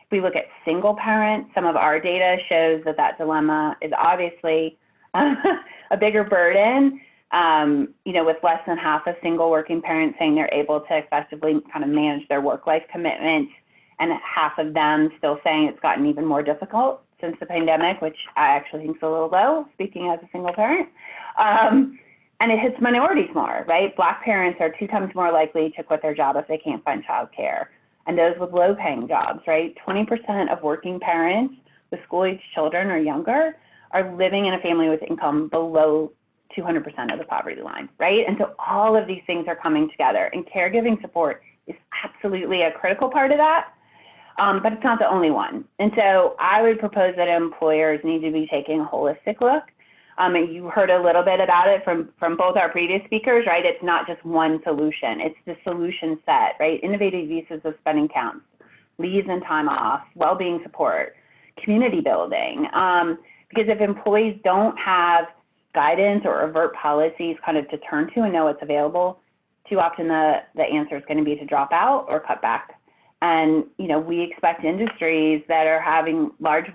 If we look at single parents, some of our data shows that dilemma is obviously a bigger burden, with less than half of single working parents saying they're able to effectively kind of manage their work-life commitments, and half of them still saying it's gotten even more difficult since the pandemic, which I actually think is a little low, speaking as a single parent. And it hits minorities more, right? Black parents are 2 times more likely to quit their job if they can't find childcare. And those with low-paying jobs, right? 20% of working parents with school-age children or younger are living in a family with income below 200% of the poverty line, right? And so all of these things are coming together, and caregiving support is absolutely a critical part of that, but it's not the only one. And so I would propose that employers need to be taking a holistic look. And you heard a little bit about it from both our previous speakers, right? It's not just one solution, it's the solution set, right? Innovative uses of spending counts, leaves and time off, well-being support, community building. Because if employees don't have guidance or overt policies kind of to turn to and know what's available, too often the answer is going to be to drop out or cut back. And, we expect industries that are having large,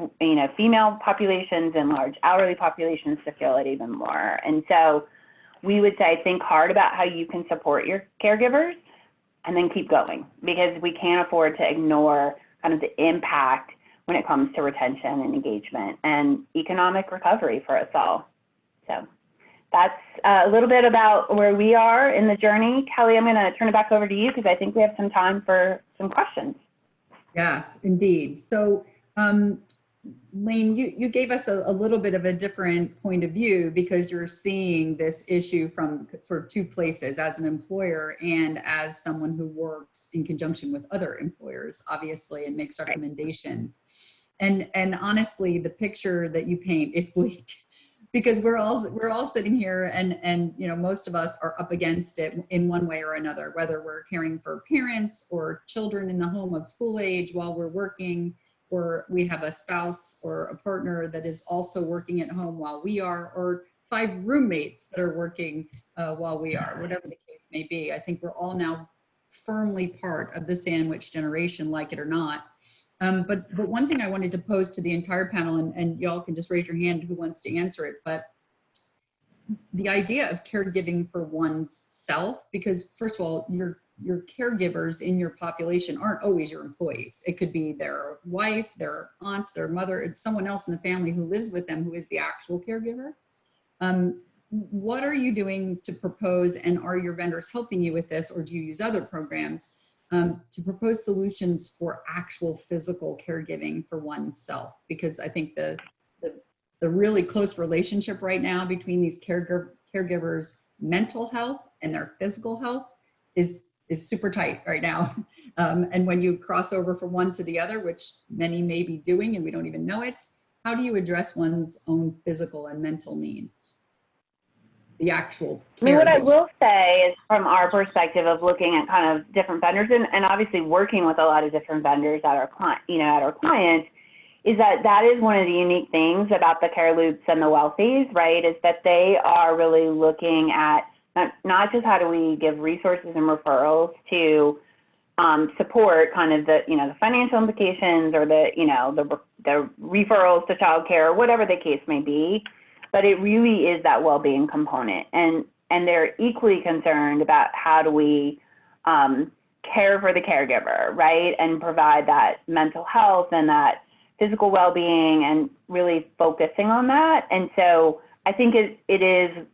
female populations and large hourly populations to feel it even more. And so we would say, think hard about how you can support your caregivers and then keep going, because we can't afford to ignore kind of the impact when it comes to retention and engagement and economic recovery for us all. So that's a little bit about where we are in the journey. Kelly, I'm going to turn it back over to you because I think we have some time for some questions. Yes, indeed. So Lane, you gave us a little bit of a different point of view because you're seeing this issue from sort of two places, as an employer and as someone who works in conjunction with other employers, obviously, and makes recommendations. And honestly, the picture that you paint is bleak because we're all sitting here and you know, most of us are up against it in one way or another, whether we're caring for parents or children in the home of school age while we're working, or we have a spouse or a partner that is also working at home while we are, or 5 roommates that are working while we are, whatever the case may be. I think we're all now firmly part of the sandwich generation, like it or not. But one thing I wanted to pose to the entire panel, and y'all can just raise your hand who wants to answer it, but the idea of caregiving for one's self, because first of all, your caregivers in your population aren't always your employees. It could be their wife, their aunt, their mother, it's someone else in the family who lives with them who is the actual caregiver. What are you doing to propose, and are your vendors helping you with this, or do you use other programs to propose solutions for actual physical caregiving for oneself? Because I think the really close relationship right now between these caregivers' mental health and their physical health is super tight right now. And when you cross over from one to the other, which many may be doing and we don't even know it, how do you address one's own physical and mental needs? The actual care. I mean, what I will say is, from our perspective of looking at kind of different vendors and obviously working with a lot of different vendors at our clients, is that is one of the unique things about the Care Loops and the Wealthies, right? Is that they are really looking at not just how do we give resources and referrals to support kind of the, you know, the financial implications or the, you know, the referrals to childcare or whatever the case may be, but it really is that well-being component. And they're equally concerned about how do we care for the caregiver, right? And provide that mental health and that physical well-being and really focusing on that. And so I think it is,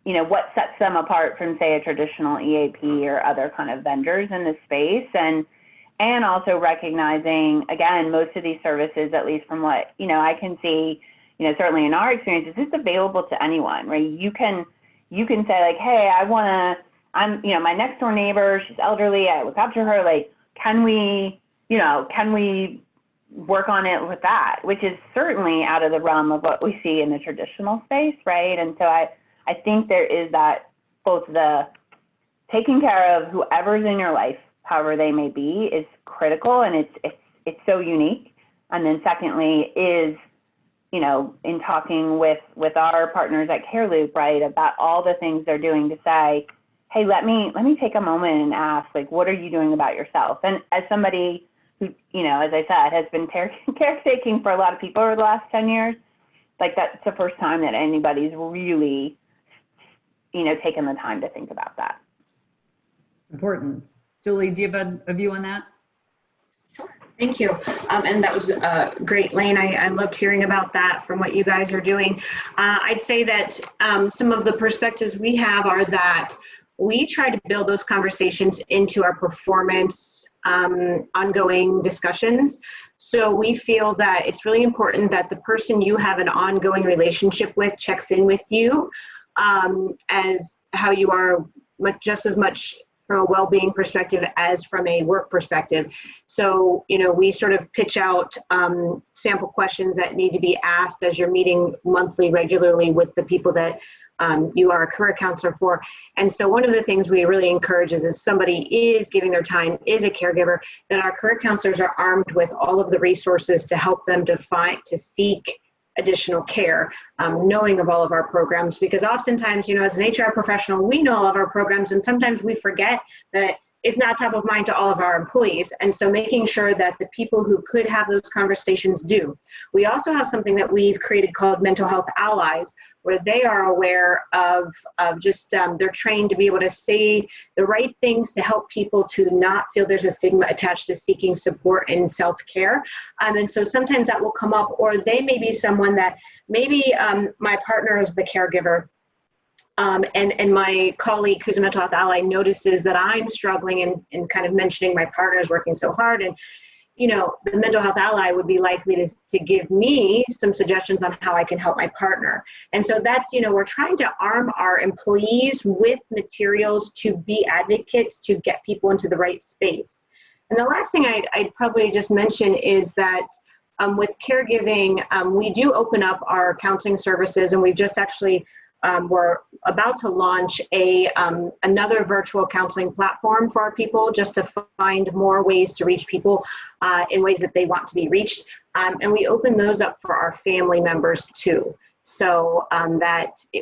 you know, what sets them apart from, say, a traditional EAP or other kind of vendors in this space. And also recognizing, again, most of these services, at least from what, you know, I can see, you know, certainly in our experiences, it's available to anyone, right? You can say like, hey, I'm, you know, my next door neighbor, she's elderly, I look after her, like, can we work on it with that, which is certainly out of the realm of what we see in the traditional space, right? And so I think there is that, both the taking care of whoever's in your life, however they may be, is critical, and it's so unique. And then secondly is, you know, in talking with our partners at Care Loop, right, about all the things they're doing to say, hey, let me take a moment and ask, like, what are you doing about yourself? And as somebody who, you know, as I said, has been caretaking for a lot of people over the last 10 years, like, that's the first time that anybody's really, you know, taken the time to think about that. Important. Julie, do you have a view on that? Sure. Thank you. And that was great, Lane. I loved hearing about that from what you guys are doing. I'd say that some of the perspectives we have are that we try to build those conversations into our performance ongoing discussions. So we feel that it's really important that the person you have an ongoing relationship with checks in with you as how you are, just as much from a well-being perspective as from a work perspective. So, you know, we sort of pitch out sample questions that need to be asked as you're meeting monthly regularly with the people that you are a career counselor for. And so one of the things we really encourage is if somebody is giving their time, is a caregiver, that our career counselors are armed with all of the resources to help them to seek additional care, knowing of all of our programs, because oftentimes, you know, as an HR professional, we know all of our programs, and sometimes we forget that it's not top of mind to all of our employees. And so making sure that the people who could have those conversations do. We also have something that we've created called Mental Health Allies, where they are aware of just, they're trained to be able to say the right things to help people to not feel there's a stigma attached to seeking support and self-care. And so sometimes that will come up, or they may be someone that maybe my partner is the caregiver, and my colleague who's a mental health ally notices that I'm struggling and kind of mentioning my partner is working so hard, and you know, the mental health ally would be likely to give me some suggestions on how I can help my partner. And so that's, you know, we're trying to arm our employees with materials to be advocates, to get people into the right space. And the last thing I'd probably just mention is that with caregiving, we do open up our counseling services, and we've just actually, we're about to launch another virtual counseling platform for our people, just to find more ways to reach people in ways that they want to be reached. And we open those up for our family members too. So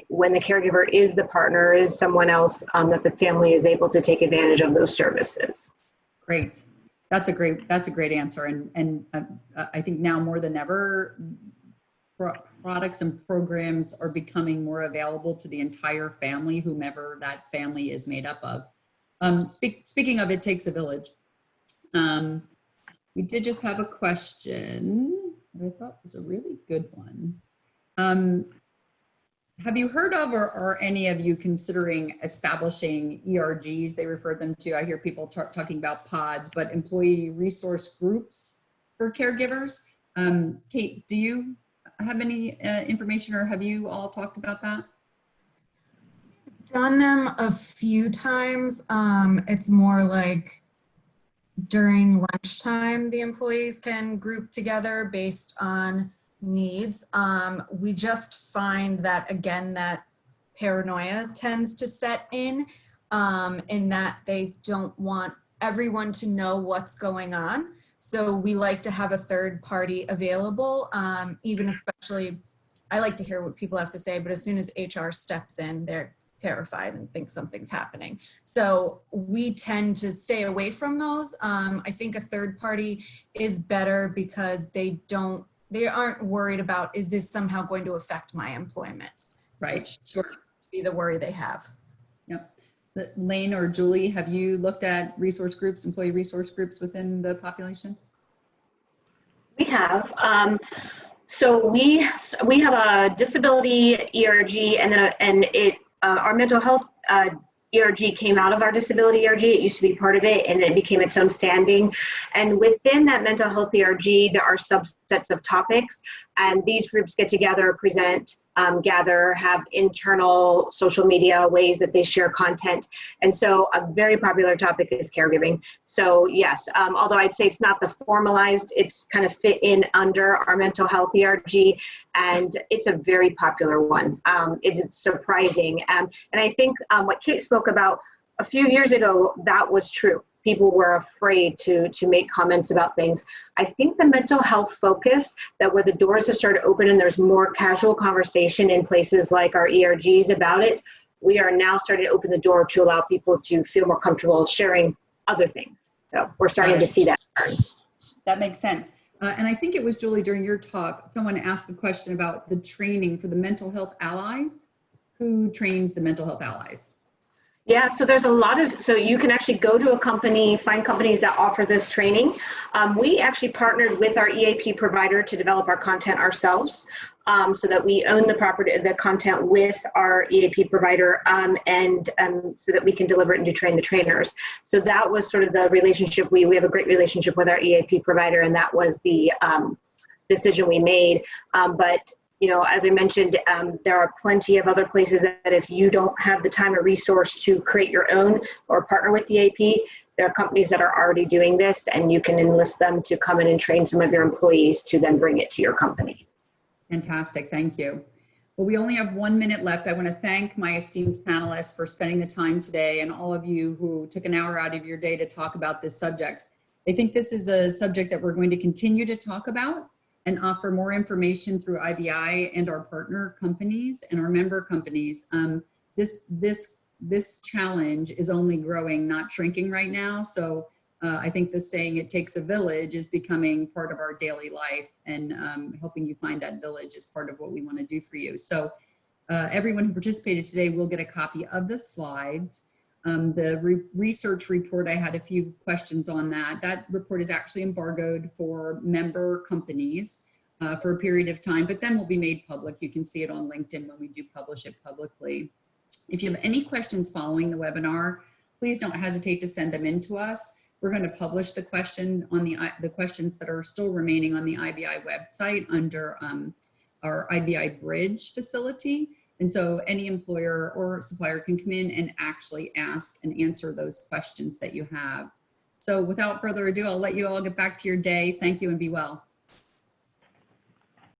when the caregiver is the partner, is someone else, that the family is able to take advantage of those services. Great. That's a great answer. And I think now more than ever, products and programs are becoming more available to the entire family, whomever that family is made up of. Speaking of, it takes a village. We did just have a question that I thought was a really good one. Have you heard of, or are any of you considering establishing ERGs? They refer them to, I hear people talking about pods, but employee resource groups for caregivers. Kate, do you have any information, or have you all talked about that? Done them a few times. It's more like during lunchtime, the employees can group together based on needs. We just find that, again, that paranoia tends to set in that they don't want everyone to know what's going on. So we like to have a third party available, even especially, I like to hear what people have to say, but as soon as HR steps in, they're terrified and think something's happening. So we tend to stay away from those. I think a third party is better because they aren't worried about, is this somehow going to affect my employment? Right, sure. To be the worry they have. Yep. Lane or Julie, have you looked at resource groups, employee resource groups within the population? We have. So we have a disability ERG, and then our mental health ERG came out of our disability ERG. It used to be part of it, and it became its own standing. And within that mental health ERG, there are subsets of topics, and these groups get together, present, gather, have internal social media ways that they share content. And so a very popular topic is caregiving. So yes, although I'd say it's not the formalized, it's kind of fit in under our mental health ERG, and it's a very popular one. It's surprising. And I think what Kate spoke about a few years ago, that was true. People were afraid to make comments about things. I think the mental health focus, that where the doors have started to open and there's more casual conversation in places like our ERGs about it, we are now starting to open the door to allow people to feel more comfortable sharing other things. So we're starting to see that. That makes sense. And I think it was Julie, during your talk, someone asked a question about the training for the mental health allies. Who trains the mental health allies? Yeah, so there's a lot of, so you can actually go to a company, find companies that offer this training. We actually partnered with our EAP provider to develop our content ourselves, so that we own the content with our EAP provider, and so that we can deliver it and train the trainers. So that was sort of the relationship. We have a great relationship with our EAP provider, and that was the decision we made. But you know, as I mentioned, there are plenty of other places that if you don't have the time or resource to create your own or partner with the AP, there are companies that are already doing this, and you can enlist them to come in and train some of your employees to then bring it to your company. Fantastic, thank you. Well, we only have 1 minute left. I want to thank my esteemed panelists for spending the time today, and all of you who took an hour out of your day to talk about this subject. I think this is a subject that we're going to continue to talk about and offer more information through IBI and our partner companies and our member companies. This challenge is only growing, not shrinking right now. So I think the saying, it takes a village, is becoming part of our daily life, and helping you find that village is part of what we want to do for you. So everyone who participated today will get a copy of the slides. The research report, I had a few questions on that. That report is actually embargoed for member companies for a period of time, but then will be made public. You can see it on LinkedIn when we do publish it publicly. If you have any questions following the webinar, please don't hesitate to send them in to us. We're going to publish the question on the questions that are still remaining on the IBI website under our IBI Bridge facility. And so any employer or supplier can come in and actually ask and answer those questions that you have. So without further ado, I'll let you all get back to your day. Thank you and be well.